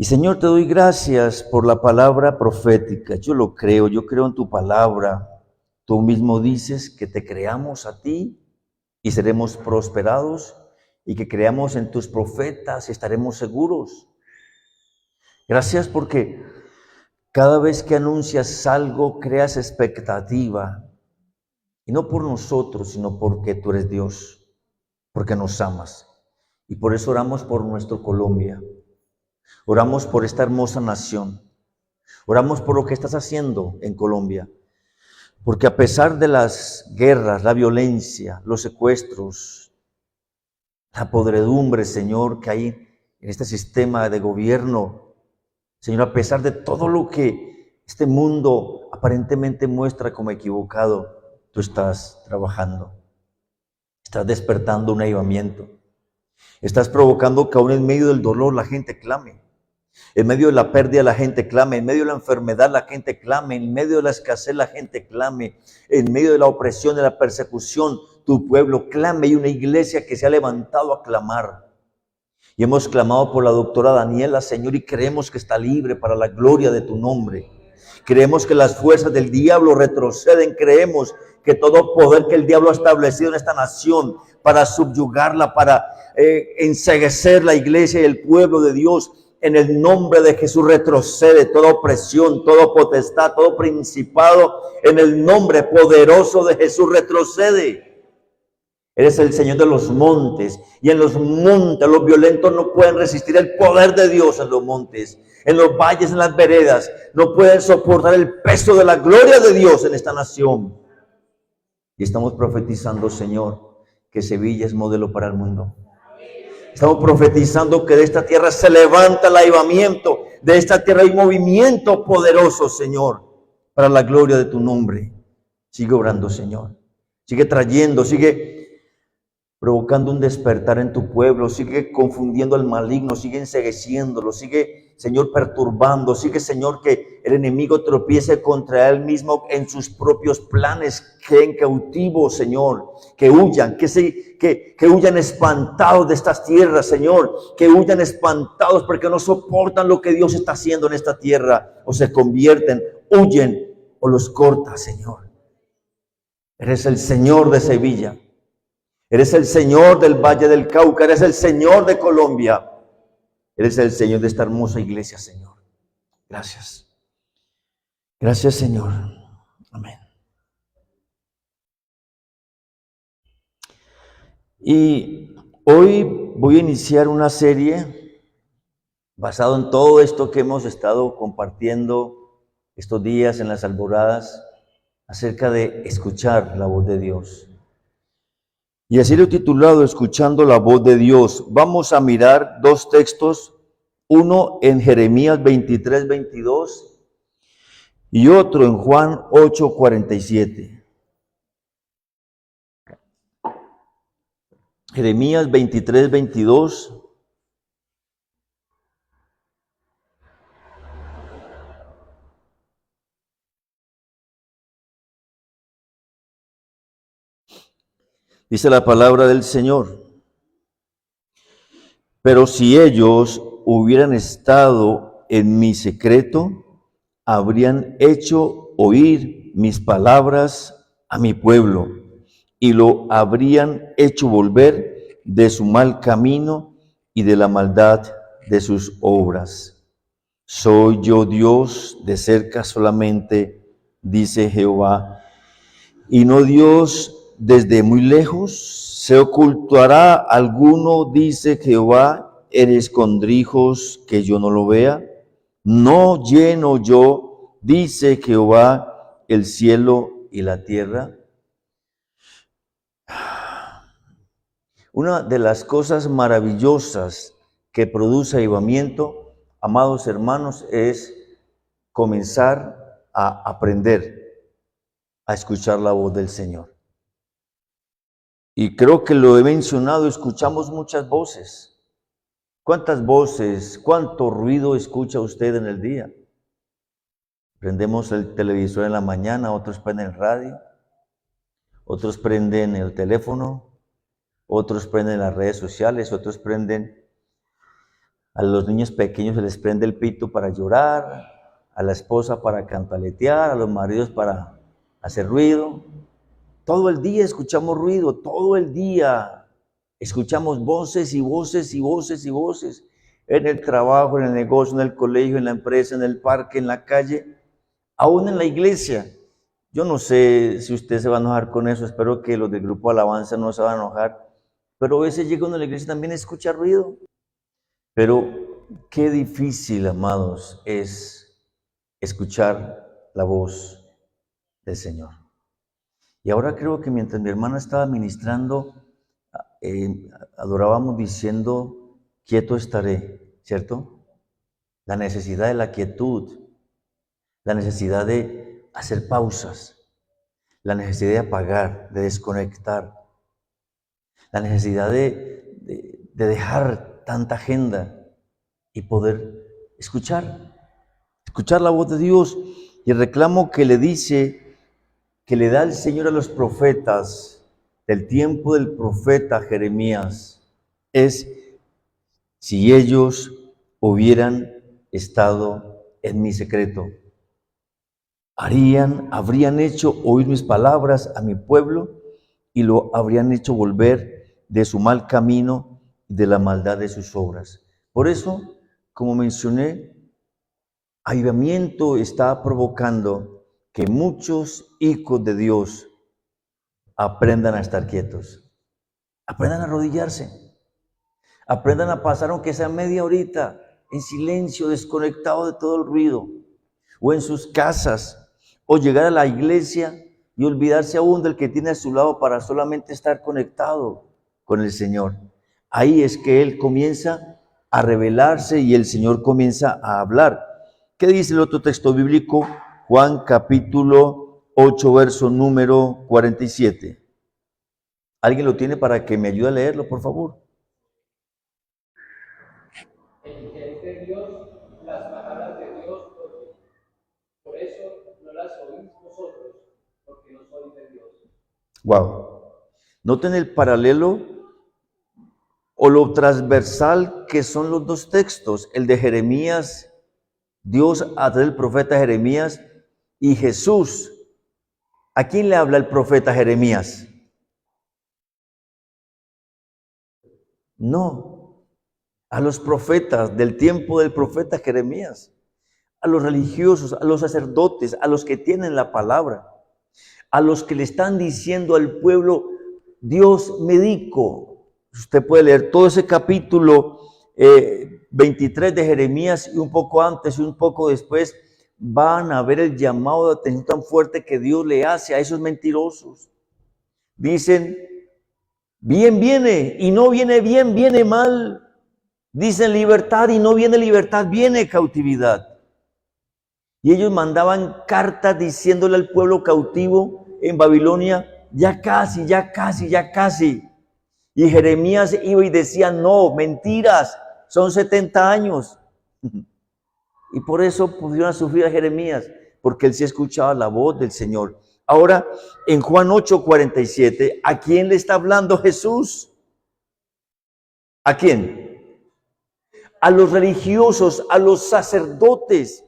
Y Señor, te doy gracias por la palabra profética. Yo lo creo, yo creo en tu palabra. Tú mismo dices que te creamos a ti y seremos prosperados, y que creamos en tus profetas y estaremos seguros. Gracias porque cada vez que anuncias algo creas expectativa, y no por nosotros, sino porque tú eres Dios, porque nos amas. Y por eso oramos por nuestro Colombia. Oramos por esta hermosa nación. Oramos por lo que estás haciendo en Colombia. Porque a pesar de las guerras, la violencia, los secuestros, la podredumbre, Señor, que hay en este sistema de gobierno, Señor, a pesar de todo lo que este mundo aparentemente muestra como equivocado, tú estás trabajando. Estás despertando un avivamiento. Estás provocando que aún en medio del dolor la gente clame. En medio de la pérdida la gente clame, en medio de la enfermedad la gente clame, en medio de la escasez la gente clame, en medio de la opresión, de la persecución, tu pueblo clame. Y una iglesia que se ha levantado a clamar. Y hemos clamado por la doctora Daniela, Señor, y creemos que está libre para la gloria de tu nombre. Creemos que las fuerzas del diablo retroceden, creemos que todo poder que el diablo ha establecido en esta nación para subyugarla, para enceguecer la iglesia y el pueblo de Dios, en el nombre de Jesús retrocede toda opresión, toda potestad, todo principado, en el nombre poderoso de Jesús retrocede. Eres el Señor de los montes, y en los montes los violentos no pueden resistir el poder de Dios en los montes, en los valles, en las veredas, no pueden soportar el peso de la gloria de Dios en esta nación. Y estamos profetizando, Señor, que Sevilla es modelo para el mundo. Estamos profetizando que de esta tierra se levanta el avivamiento, de esta tierra hay movimiento poderoso, Señor, para la gloria de tu nombre. Sigue obrando, Señor. Sigue trayendo, sigue provocando un despertar en tu pueblo, sigue confundiendo al maligno, sigue encegueciéndolo, sigue, Señor, perturbando, sigue, Señor, que el enemigo tropiece contra él mismo en sus propios planes, que en cautivo, Señor, que huyan, que huyan espantados de estas tierras, Señor, que huyan espantados porque no soportan lo que Dios está haciendo en esta tierra, o se convierten, huyen o los corta, Señor. Eres el Señor de Sevilla. Eres el Señor del Valle del Cauca, eres el Señor de Colombia, eres el Señor de esta hermosa iglesia, Señor. Gracias. Gracias, Señor. Amén. Y hoy voy a iniciar una serie basado en todo esto que hemos estado compartiendo estos días en las alboradas, acerca de escuchar la voz de Dios. Y así lo he titulado, Escuchando la voz de Dios. Vamos a mirar dos textos, uno en Jeremías 23, 22 y otro en Juan 8, 47. Jeremías 23, 22. Dice la palabra del Señor: pero si ellos hubieran estado en mi secreto, habrían hecho oír mis palabras a mi pueblo, y lo habrían hecho volver de su mal camino y de la maldad de sus obras. Soy yo Dios de cerca solamente, dice Jehová, y no Dios desde muy lejos. ¿Se ocultará alguno, dice Jehová, en escondrijos que yo no lo vea? ¿No lleno yo, dice Jehová, el cielo y la tierra? Una de las cosas maravillosas que produce avivamiento, amados hermanos, es comenzar a aprender a escuchar la voz del Señor. Y creo que lo he mencionado, escuchamos muchas voces. ¿Cuántas voces, cuánto ruido escucha usted en el día? Prendemos el televisor en la mañana, otros prenden el radio, otros prenden el teléfono, otros prenden las redes sociales, otros prenden A los niños pequeños se les prende el pito para llorar, a la esposa para cantaletear, a los maridos para hacer ruido. Todo el día escuchamos ruido, todo el día escuchamos voces y voces y voces y voces. En el trabajo, en el negocio, en el colegio, en la empresa, en el parque, en la calle, aún en la iglesia. Yo no sé si usted se va a enojar con eso, espero que los del grupo Alabanza no se van a enojar, pero a veces llega uno a la iglesia y también escucha ruido. Pero qué difícil, amados, es escuchar la voz del Señor. Y ahora creo que mientras mi hermana estaba ministrando, adorábamos diciendo, quieto estaré, ¿cierto? La necesidad de la quietud, la necesidad de hacer pausas, la necesidad de apagar, de desconectar, la necesidad de dejar tanta agenda y poder escuchar la voz de Dios. Y el reclamo que le dice, que le da el Señor a los profetas del tiempo del profeta Jeremías, es si ellos hubieran estado en mi secreto, habrían hecho oír mis palabras a mi pueblo y lo habrían hecho volver de su mal camino y de la maldad de sus obras. Por eso, como mencioné, avivamiento está provocando que muchos hijos de Dios aprendan a estar quietos, aprendan a arrodillarse, aprendan a pasar aunque sea media horita en silencio, desconectado de todo el ruido, o en sus casas, o llegar a la iglesia y olvidarse aún del que tiene a su lado para solamente estar conectado con el Señor. Ahí es que Él comienza a revelarse y el Señor comienza a hablar. ¿Qué dice el otro texto bíblico? Juan capítulo 8, verso número 47. ¿Alguien lo tiene para que me ayude a leerlo, por favor? El que es de Dios, las palabras de Dios oye. Por eso no las oís vosotros, porque no sois de Dios. Wow. Noten el paralelo o lo transversal que son los dos textos, el de Jeremías, Dios a través del profeta Jeremías, y Jesús. ¿A quién le habla el profeta Jeremías? No, a los profetas del tiempo del profeta Jeremías, a los religiosos, a los sacerdotes, a los que tienen la palabra, a los que le están diciendo al pueblo, Dios me dijo. Usted puede leer todo ese capítulo 23 de Jeremías y un poco antes y un poco después van a ver el llamado de atención tan fuerte que Dios le hace a esos mentirosos. Dicen, bien viene y no viene bien, viene mal. Dicen libertad y no viene libertad, viene cautividad. Y ellos mandaban cartas diciéndole al pueblo cautivo en Babilonia, ya casi, ya casi, ya casi. Y Jeremías iba y decía, no, mentiras, son 70 años. Y por eso pudieron sufrir a Jeremías, porque él sí escuchaba la voz del Señor. Ahora, en Juan 8:47, ¿a quién le está hablando Jesús? ¿A quién? A los religiosos, a los sacerdotes,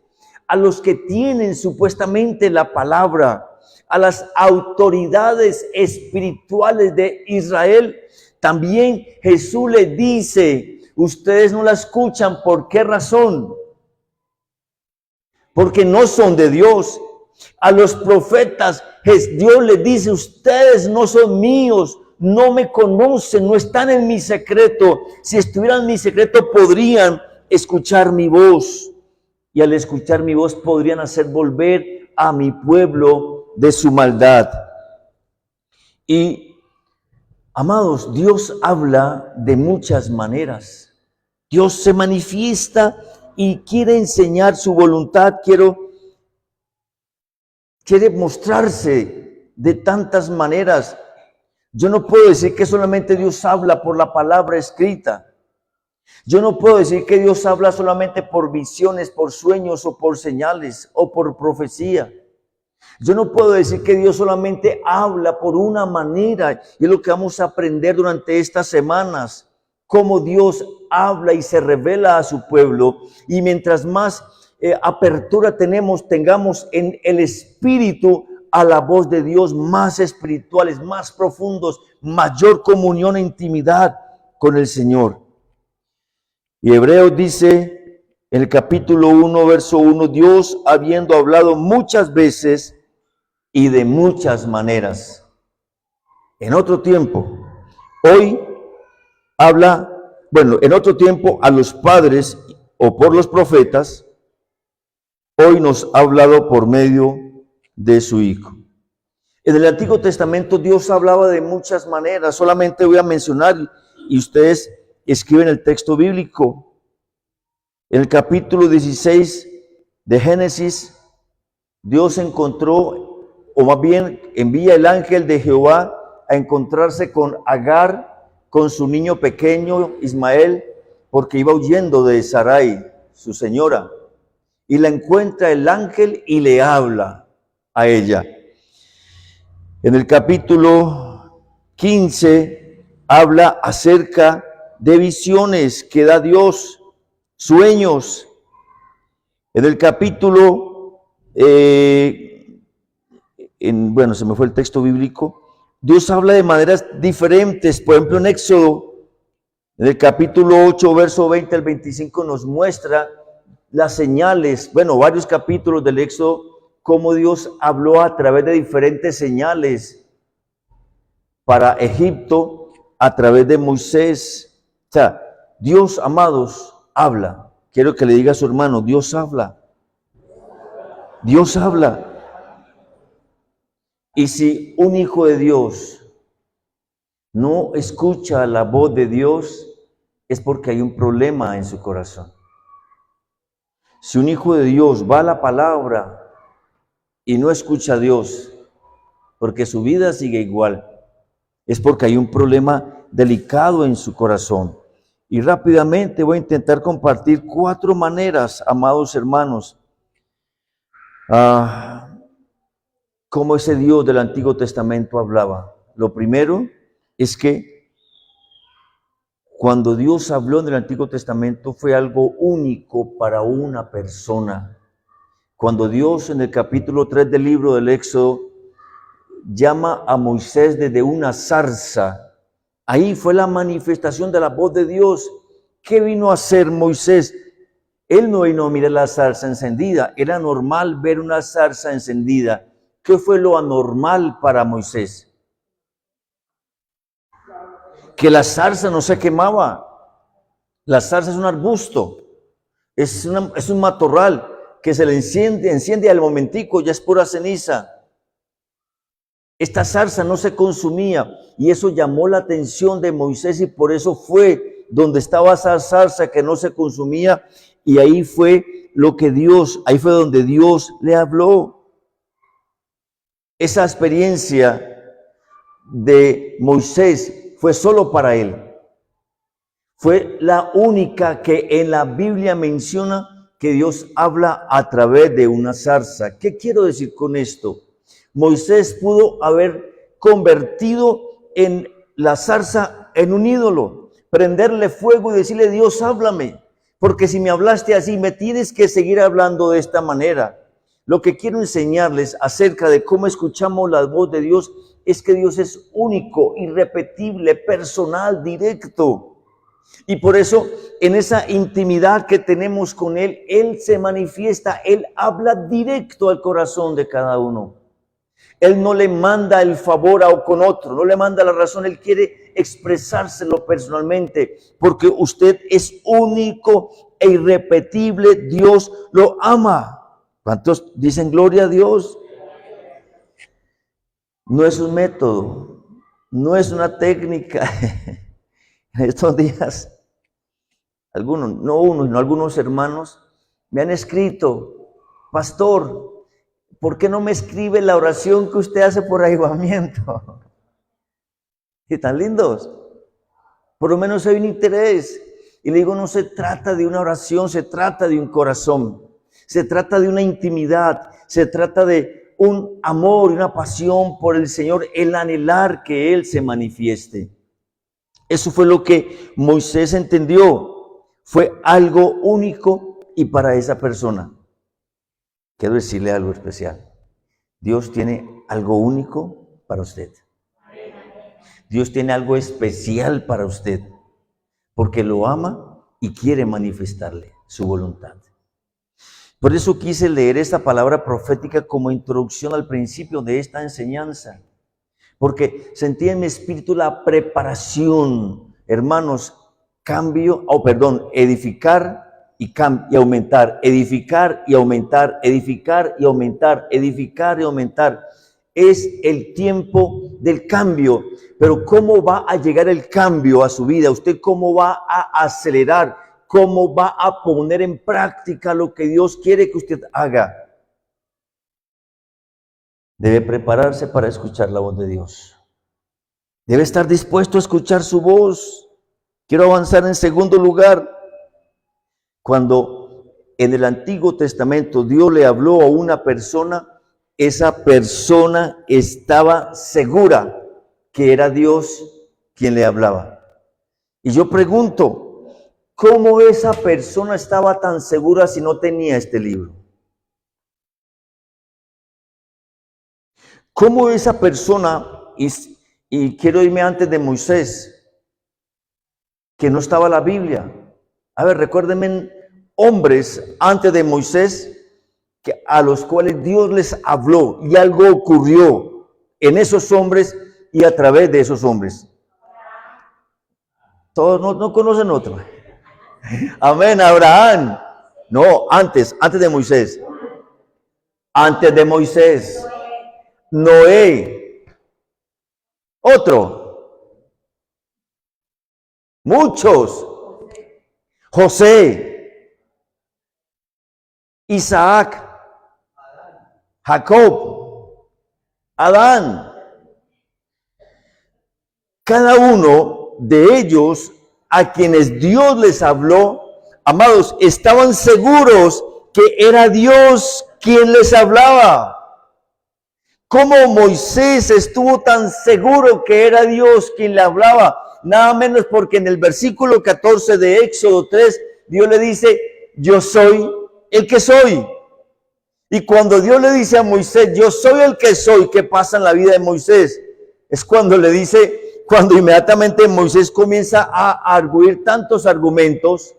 a los que tienen supuestamente la palabra, a las autoridades espirituales de Israel. También Jesús les dice, ustedes no la escuchan, ¿por qué razón? Porque no son de Dios. A los profetas, Dios les dice, ustedes no son míos, no me conocen, no están en mi secreto. Si estuvieran en mi secreto podrían escuchar mi voz. Y al escuchar mi voz podrían hacer volver a mi pueblo de su maldad. Y, amados, Dios habla de muchas maneras. Dios se manifiesta y quiere enseñar su voluntad, quiere mostrarse de tantas maneras. Yo no puedo decir que solamente Dios habla por la palabra escrita. Yo no puedo decir que Dios habla solamente por visiones, por sueños o por señales o por profecía. Yo no puedo decir que Dios solamente habla por una manera. Y es lo que vamos a aprender durante estas semanas. cómo Dios habla y se revela a su pueblo, y mientras más apertura tengamos en el espíritu a la voz de Dios, más espirituales, más profundos, mayor comunión e intimidad con el Señor. Y Hebreos dice en el capítulo 1, verso 1, Dios habiendo hablado muchas veces y de muchas maneras en otro tiempo, hoy habla, bueno, en otro tiempo a los padres o por los profetas, hoy nos ha hablado por medio de su Hijo. En el Antiguo Testamento Dios hablaba de muchas maneras, solamente voy a mencionar, y ustedes escriben el texto bíblico. En el capítulo 16 de Génesis, Dios encontró, o más bien envía el ángel de Jehová a encontrarse con Agar, con su niño pequeño Ismael, porque iba huyendo de Sarai, su señora, y la encuentra el ángel y le habla a ella. En el capítulo 15 habla acerca de visiones que da Dios, sueños. En el capítulo, bueno, se me fue el texto bíblico, Dios habla de maneras diferentes. Por ejemplo, en Éxodo, en el capítulo 8, verso 20 al 25, nos muestra las señales, bueno, varios capítulos del Éxodo, cómo Dios habló a través de diferentes señales para Egipto, a través de Moisés. O sea, Dios, amados, habla. Quiero que le diga a su hermano, Dios habla. Dios habla. Y si un hijo de Dios no escucha la voz de Dios, es porque hay un problema en su corazón. Si un hijo de Dios va a la palabra y no escucha a Dios, porque su vida sigue igual, es porque hay un problema delicado en su corazón. Y rápidamente voy a intentar compartir 4 maneras, amados hermanos, cómo ese Dios del Antiguo Testamento hablaba. Lo primero es que cuando Dios habló en el Antiguo Testamento fue algo único para una persona. Cuando Dios en el capítulo 3 del libro del Éxodo llama a Moisés desde una zarza, ahí fue la manifestación de la voz de Dios. ¿Qué vino a hacer Moisés? Él no vino a mirar la zarza encendida, era normal ver una zarza encendida. ¿Qué fue lo anormal para Moisés? Que la zarza no se quemaba. La zarza es un arbusto, es un matorral que se le enciende al momentico, ya es pura ceniza. Esta zarza no se consumía y eso llamó la atención de Moisés, y por eso fue donde estaba esa zarza que no se consumía, y ahí fue ahí fue donde Dios le habló. Esa experiencia de Moisés fue solo para él. Fue la única que en la Biblia menciona que Dios habla a través de una zarza. ¿Qué quiero decir con esto? Moisés pudo haber convertido en la zarza en un ídolo, prenderle fuego y decirle: Dios, háblame, porque si me hablaste así, me tienes que seguir hablando de esta manera. Lo que quiero enseñarles acerca de cómo escuchamos la voz de Dios es que Dios es único, irrepetible, personal, directo. Y por eso, en esa intimidad que tenemos con Él, Él se manifiesta, Él habla directo al corazón de cada uno. Él no le manda el favor con otro, no le manda la razón, Él quiere expresárselo personalmente, porque usted es único e irrepetible, Dios lo ama. ¿Cuántos dicen gloria a Dios? No es un método, no es una técnica. En estos días, algunos hermanos me han escrito: pastor, ¿por qué no me escribe la oración que usted hace por avivamiento? ¿Qué tan lindos? Por lo menos hay un interés. Y le digo, no se trata de una oración, se trata de un corazón. Se trata de una intimidad, se trata de un amor y una pasión por el Señor, el anhelar que Él se manifieste. Eso fue lo que Moisés entendió. Fue algo único y para esa persona. Quiero decirle algo especial. Dios tiene algo único para usted. Dios tiene algo especial para usted, porque lo ama y quiere manifestarle su voluntad. Por eso quise leer esta palabra profética como introducción al principio de esta enseñanza, porque sentí en mi espíritu la preparación, hermanos, edificar y aumentar, edificar y aumentar, edificar y aumentar, edificar y aumentar. Es el tiempo del cambio, pero ¿cómo va a llegar el cambio a su vida? ¿Usted cómo va a acelerar? ¿Cómo va a poner en práctica lo que Dios quiere que usted haga? Debe prepararse para escuchar la voz de Dios. Debe estar dispuesto a escuchar su voz. Quiero avanzar en segundo lugar. Cuando en el Antiguo Testamento Dios le habló a una persona, esa persona estaba segura que era Dios quien le hablaba. Y yo pregunto, ¿cómo esa persona estaba tan segura si no tenía este libro? ¿Cómo esa persona, y quiero irme antes de Moisés, que no estaba la Biblia? A ver, recuérdenme hombres antes de Moisés a los cuales Dios les habló y algo ocurrió en esos hombres y a través de esos hombres. Todos no conocen otro. Amén, Abraham. No, antes de Moisés. Antes de Moisés. Noé. Otro. Muchos. José. Isaac. Jacob. Adán. Cada uno de ellos a quienes Dios les habló, amados, estaban seguros que era Dios quien les hablaba. ¿Cómo Moisés estuvo tan seguro que era Dios quien le hablaba? Nada menos porque en el versículo 14 de Éxodo 3, Dios le dice, yo soy el que soy. Y cuando Dios le dice a Moisés, yo soy el que soy, ¿qué pasa en la vida de Moisés? Es cuando le dice, cuando inmediatamente Moisés comienza a arguir tantos argumentos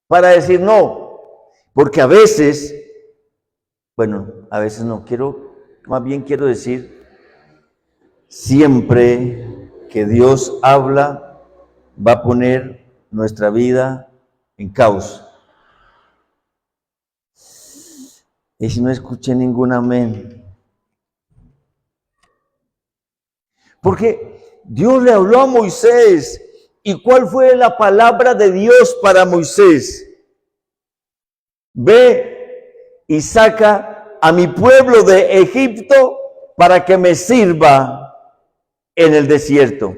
para decir no, porque a veces no, más bien quiero decir, siempre que Dios habla, va a poner nuestra vida en caos. Y si no escuché ningún amén. Porque Dios le habló a Moisés. ¿Y cuál fue la palabra de Dios para Moisés? Ve y saca a mi pueblo de Egipto para que me sirva en el desierto.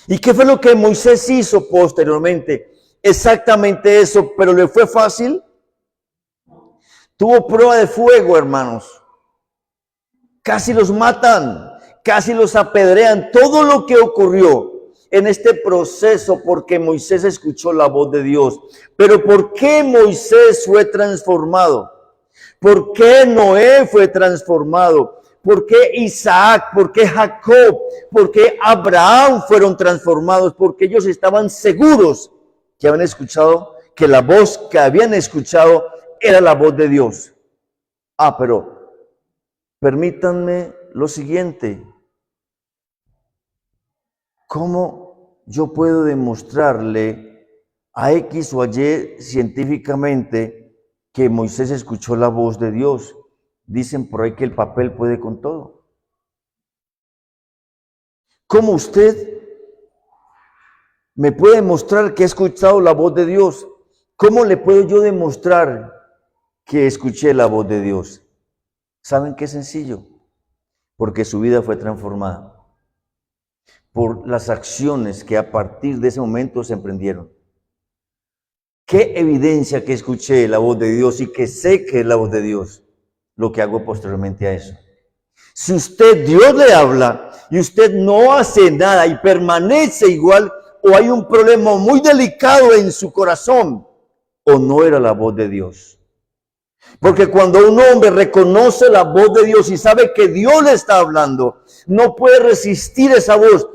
¿Y qué fue lo que Moisés hizo posteriormente? Exactamente eso, pero ¿le fue fácil? Tuvo prueba de fuego, hermanos. Casi los matan, casi los apedrean. Todo lo que ocurrió en este proceso porque Moisés escuchó la voz de Dios. Pero ¿por qué Moisés fue transformado? ¿Por qué Noé fue transformado? ¿Por qué Isaac? ¿Por qué Jacob? ¿Por qué Abraham fueron transformados? Porque ellos estaban seguros que habían escuchado, que la voz que habían escuchado era la voz de Dios. Pero permítanme lo siguiente. ¿Cómo yo puedo demostrarle a X o a Y científicamente que Moisés escuchó la voz de Dios? Dicen por ahí que el papel puede con todo. ¿Cómo usted me puede mostrar que ha escuchado la voz de Dios? ¿Cómo le puedo yo demostrar que escuché la voz de Dios? ¿Saben qué sencillo? Porque su vida fue transformada por las acciones que a partir de ese momento se emprendieron. ¿Qué evidencia que escuché la voz de Dios y que sé que es la voz de Dios? Lo que hago posteriormente a eso. Si usted, Dios le habla y usted no hace nada y permanece igual, o hay un problema muy delicado en su corazón, o no era la voz de Dios. Porque cuando un hombre reconoce la voz de Dios y sabe que Dios le está hablando, no puede resistir esa voz.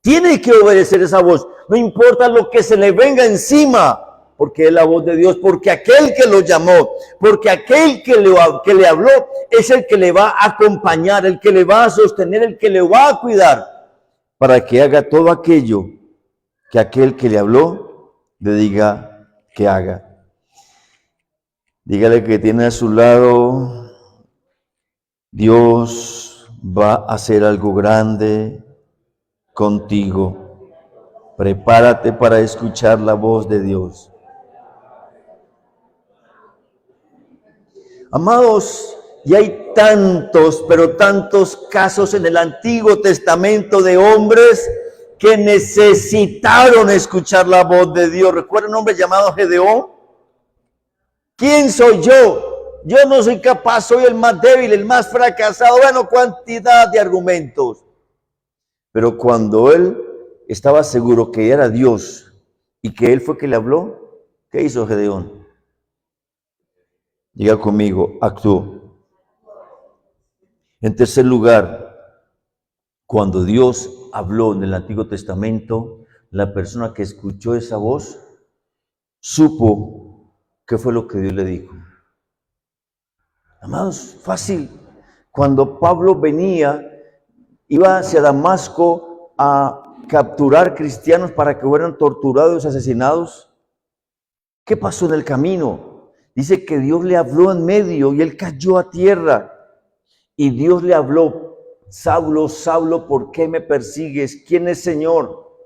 Tiene que obedecer esa voz. No importa lo que se le venga encima, porque es la voz de Dios, porque aquel que lo llamó, porque aquel que le habló es el que le va a acompañar, el que le va a sostener, el que le va a cuidar, para que haga todo aquello que aquel que le habló le diga que haga. Dígale que tiene a su lado, Dios va a hacer algo grande contigo. Prepárate para escuchar la voz de Dios. Amados, y hay tantos, pero tantos casos en el Antiguo Testamento de hombres que necesitaron escuchar la voz de Dios. ¿Recuerdan un hombre llamado Gedeón? ¿Quién soy yo? Yo no soy capaz, soy el más débil, el más fracasado. Bueno, cantidad de argumentos. Pero cuando él estaba seguro que era Dios y que él fue que le habló, ¿qué hizo Gedeón? Diga conmigo, actuó. En tercer lugar, cuando Dios habló en el Antiguo Testamento, la persona que escuchó esa voz supo qué fue lo que Dios le dijo. Amados, fácil. Cuando Pablo iba hacia Damasco a capturar cristianos para que fueran torturados y asesinados, ¿qué pasó en el camino? Dice que Dios le habló en medio y él cayó a tierra. Y Dios le habló, Saulo, Saulo, ¿por qué me persigues? ¿Quién es Señor?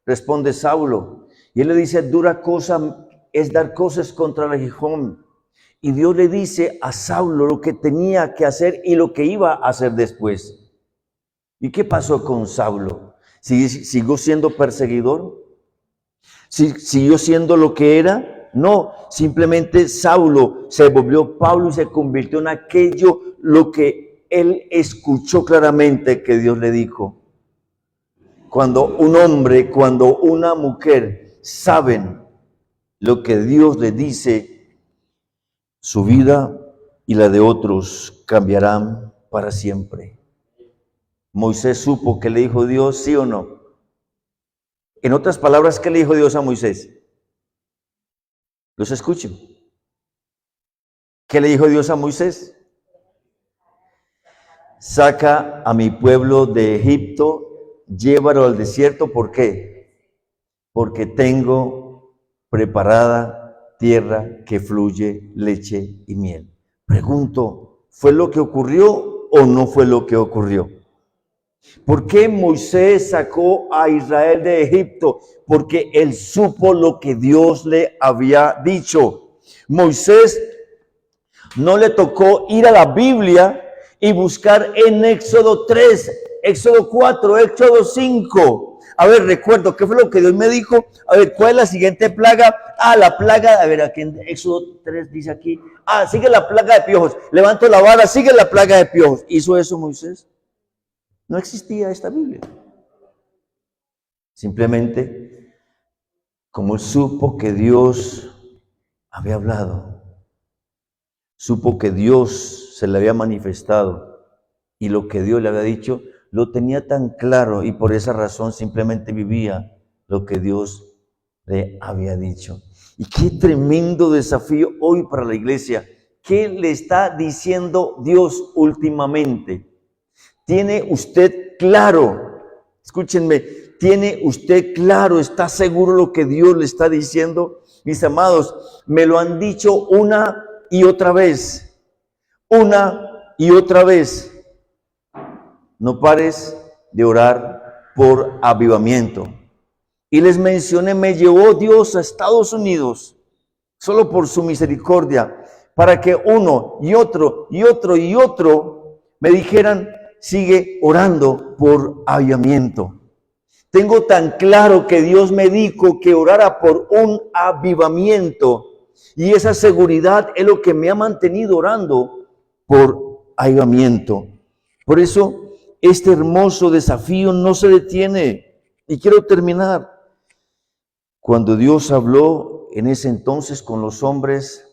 Responde Saulo. Y él le dice, dura cosa es dar cosas contra el aguijón. Y Dios le dice a Saulo lo que tenía que hacer y lo que iba a hacer después. ¿Y qué pasó con Saulo? ¿Siguió siendo perseguidor? ¿Siguió siendo lo que era? No, simplemente Saulo se volvió Pablo y se convirtió en aquello lo que él escuchó claramente que Dios le dijo. Cuando un hombre, cuando una mujer saben lo que Dios le dice, su vida y la de otros cambiarán para siempre. Moisés supo que le dijo Dios, ¿sí o no? En otras palabras, ¿qué le dijo Dios a Moisés? Los escucho. ¿Qué le dijo Dios a Moisés? Saca a mi pueblo de Egipto, llévalo al desierto. ¿Por qué? Porque tengo preparada tierra que fluye leche y miel. Pregunto, ¿fue lo que ocurrió o no fue lo que ocurrió? ¿Por qué Moisés sacó a Israel de Egipto? Porque él supo lo que Dios le había dicho. Moisés no le tocó ir a la Biblia y buscar en Éxodo 3, Éxodo 4, Éxodo 5. A ver, recuerdo, ¿qué fue lo que Dios me dijo? A ver, ¿cuál es la siguiente plaga? La plaga, a ver, aquí en Éxodo 3 dice aquí, sigue la plaga de piojos. Levanto la vara, sigue la plaga de piojos. ¿Hizo eso Moisés? No existía esta Biblia. Simplemente, como él supo que Dios había hablado, supo que Dios se le había manifestado y lo que Dios le había dicho, lo tenía tan claro y por esa razón simplemente vivía lo que Dios le había dicho. Y qué tremendo desafío hoy para la iglesia. ¿Qué le está diciendo Dios últimamente? ¿Tiene usted claro? Escúchenme, ¿tiene usted claro? ¿Está seguro lo que Dios le está diciendo? Mis amados, me lo han dicho una y otra vez. Una y otra vez. No pares de orar por avivamiento. Y les mencioné, me llevó Dios a Estados Unidos, solo por su misericordia, para que uno y otro y otro y otro me dijeran, sigue orando por avivamiento. Tengo tan claro que Dios me dijo que orara por un avivamiento y esa seguridad es lo que me ha mantenido orando por avivamiento. Por eso este hermoso desafío no se detiene. Y quiero terminar. Cuando Dios habló en ese entonces con los hombres,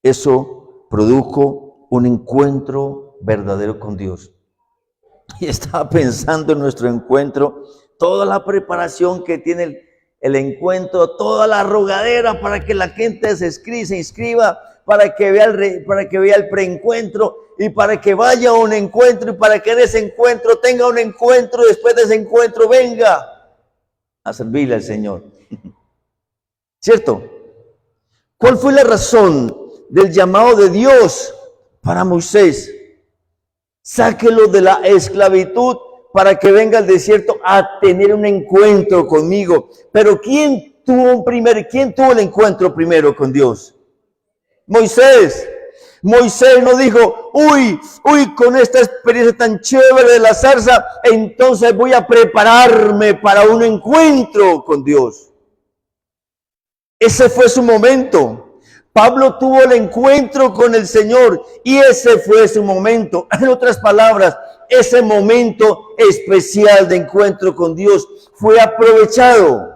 eso produjo un encuentro verdadero con Dios. Y estaba pensando en nuestro encuentro, toda la preparación que tiene el encuentro, toda la rogadera para que la gente se inscriba, para que vea el preencuentro y para que vaya a un encuentro y para que en ese encuentro tenga un encuentro y después de ese encuentro venga a servirle al Señor. ¿Cierto? ¿Cuál fue la razón del llamado de Dios para Moisés? Sáquelo de la esclavitud para que venga al desierto a tener un encuentro conmigo. Pero ¿quién tuvo el encuentro primero con Dios? Moisés. Moisés no dijo, uy, con esta experiencia tan chévere de la zarza, entonces voy a prepararme para un encuentro con Dios. Ese fue su momento. Pablo tuvo el encuentro con el Señor y ese fue su momento. En otras palabras, ese momento especial de encuentro con Dios fue aprovechado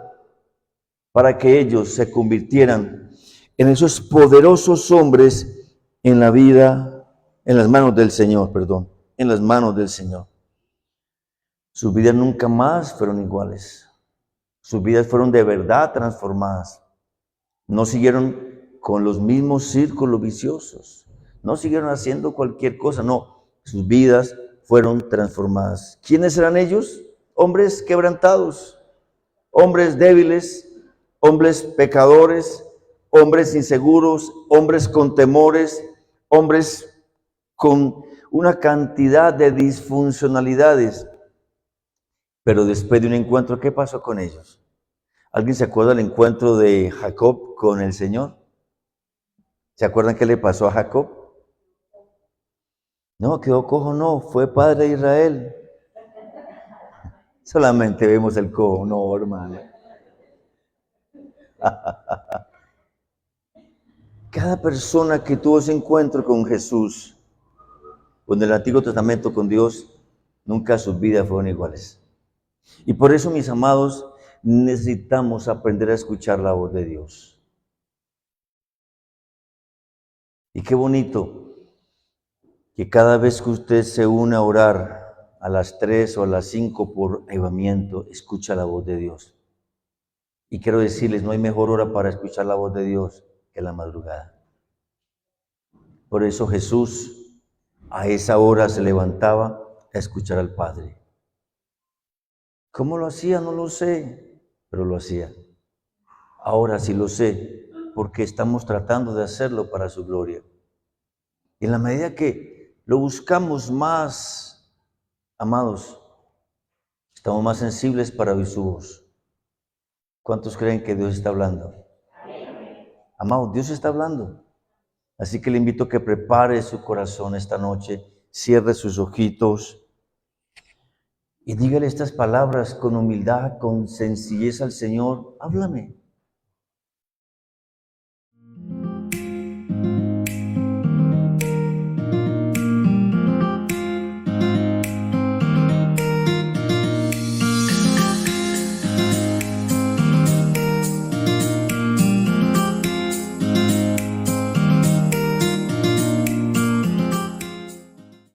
para que ellos se convirtieran en esos poderosos hombres en la vida, en las manos del Señor, en las manos del Señor. Sus vidas nunca más fueron iguales. Sus vidas fueron de verdad transformadas. No siguieron con los mismos círculos viciosos. No siguieron haciendo cualquier cosa, no. Sus vidas fueron transformadas. ¿Quiénes eran ellos? Hombres quebrantados, hombres débiles, hombres pecadores, hombres inseguros, hombres con temores, hombres con una cantidad de disfuncionalidades. Pero después de un encuentro, ¿qué pasó con ellos? ¿Alguien se acuerda del encuentro de Jacob con el Señor? ¿Se acuerdan qué le pasó a Jacob? No, quedó cojo, no, fue padre de Israel. Solamente vemos el cojo, no, hermano. Cada persona que tuvo ese encuentro con Jesús, con el Antiguo Testamento, con Dios, nunca sus vidas fueron iguales. Y por eso, mis amados, necesitamos aprender a escuchar la voz de Dios. Y qué bonito que cada vez que usted se une a orar a las 3 o a las 5 por avivamiento, escucha la voz de Dios. Y quiero decirles, no hay mejor hora para escuchar la voz de Dios que la madrugada. Por eso Jesús a esa hora se levantaba a escuchar al Padre. ¿Cómo lo hacía? No lo sé, pero lo hacía. Ahora sí lo sé, porque estamos tratando de hacerlo para su gloria. Y en la medida que lo buscamos más, amados, estamos más sensibles para oír su voz. ¿Cuántos creen que Dios está hablando? Amados, Dios está hablando. Así que le invito a que prepare su corazón esta noche, cierre sus ojitos y dígale estas palabras con humildad, con sencillez al Señor. Háblame.